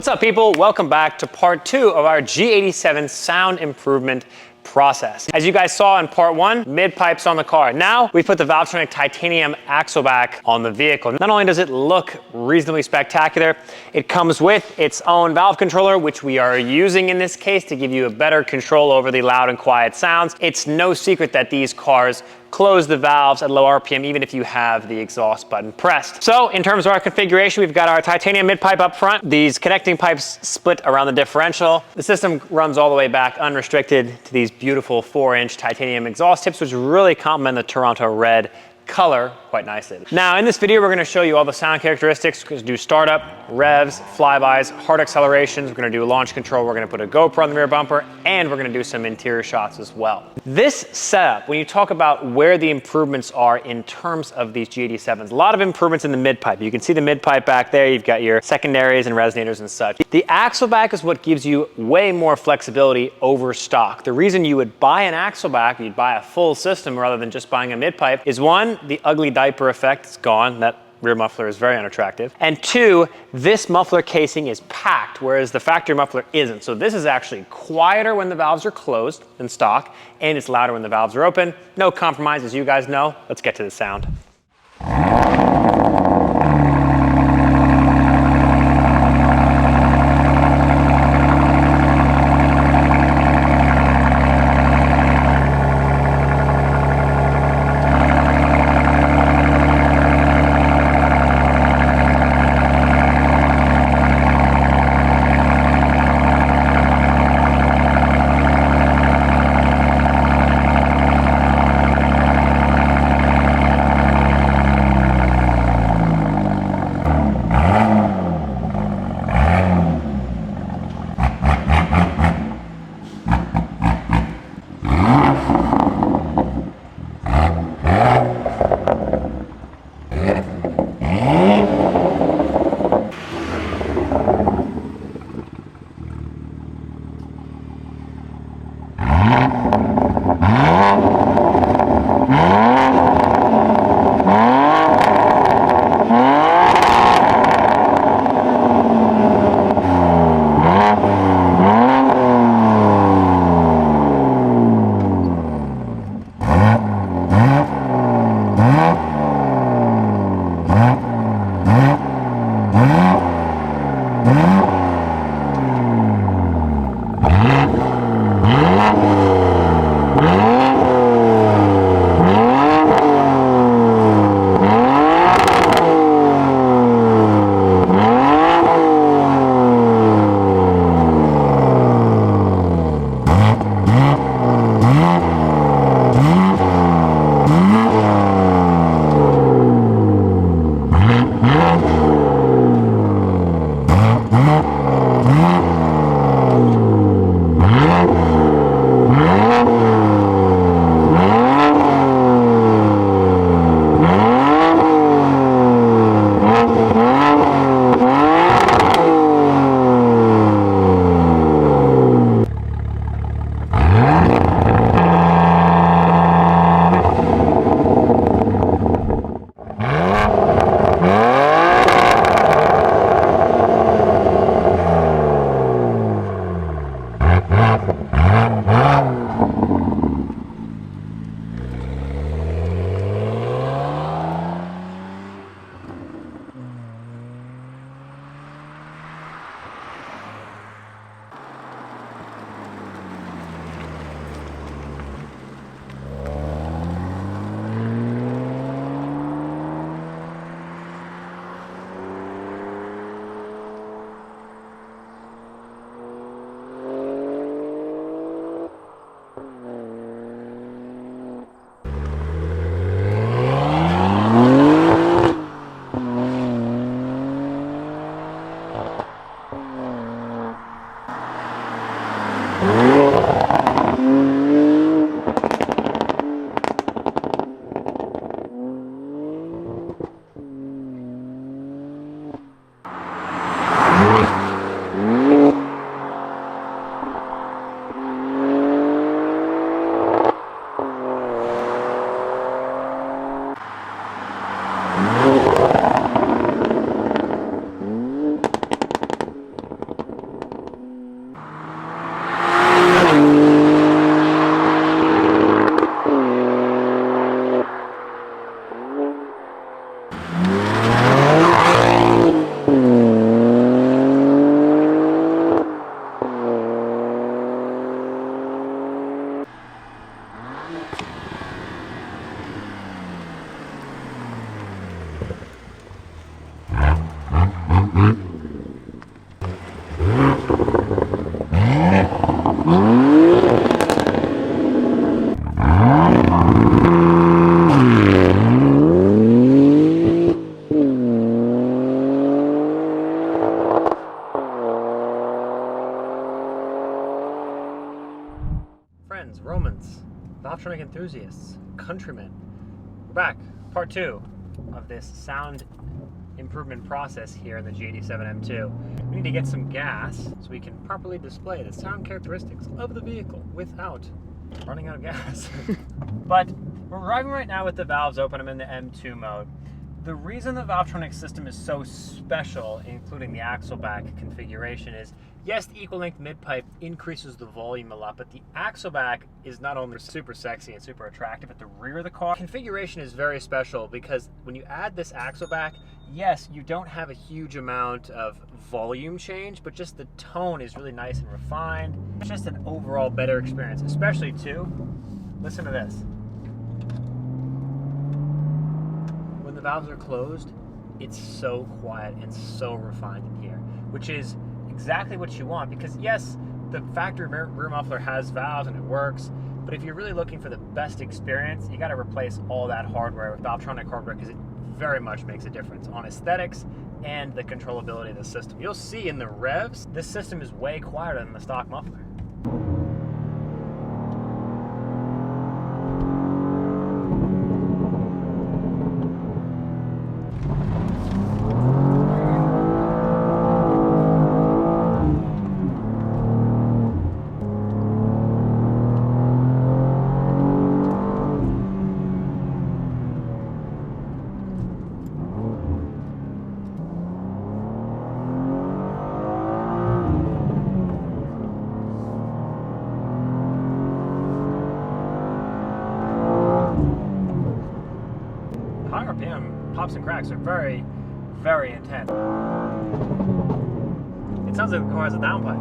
What's up, people? Welcome back to part 2 of our G87 sound improvement process. As you guys saw in part 1, mid pipes on the car. Now we put the Valvetronic titanium axle back on the vehicle. Not only does it look reasonably spectacular, it comes with its own valve controller, which we are using in this case to give you a better control over the loud and quiet sounds. It's no secret that these cars close the valves at low RPM even if you have the exhaust button pressed. So in terms of our configuration, we've got our titanium mid pipe up front, these connecting pipes split around the differential. The system runs all the way back unrestricted to these beautiful 4-inch titanium exhaust tips, which really complement the Toronto red color quite nicely. Now in this video, we're gonna show you all the sound characteristics. We're gonna do startup, revs, flybys, hard accelerations. We're gonna do launch control. We're gonna put a GoPro on the rear bumper, and we're gonna do some interior shots as well. This setup, when you talk about where the improvements are in terms of these G87s, a lot of improvements in the mid pipe. You can see the mid pipe back there. You've got your secondaries and resonators and such. The axle back is what gives you way more flexibility over stock. The reason you would buy an axle back, you'd buy a full system rather than just buying a mid pipe, is one, the ugly diaper effect is gone. That rear muffler is very unattractive. And two, this muffler casing is packed, whereas the factory muffler isn't. So this is actually quieter when the valves are closed than stock, and it's louder when the valves are open. No compromise, as you guys know. Let's get to the sound. fans, Valvetronic enthusiasts, countrymen. We're back, part 2 of this sound improvement process here in the G87 M2. We need to get some gas so we can properly display the sound characteristics of the vehicle without running out of gas. But we're driving right now with the valves open. I'm in the M2 mode. The reason the Valvetronic system is so special, including the axle back configuration, is yes, the equal length mid pipe increases the volume a lot, but the axle back is not only super sexy and super attractive at the rear of the car. Configuration is very special because when you add this axle back, yes, you don't have a huge amount of volume change, but just the tone is really nice and refined. It's just an overall better experience, especially too, listen to this. When the valves are closed, it's so quiet and so refined in here, which is exactly what you want, because yes, the factory rear muffler has valves and it works, but if you're really looking for the best experience, you got to replace all that hardware with Valvetronic hardware, because it very much makes a difference on aesthetics and the controllability of the system. You'll see in the Revs, this system is way quieter than the stock muffler. High RPM pops and cracks are very, very intense. It sounds like the car has a downpipe.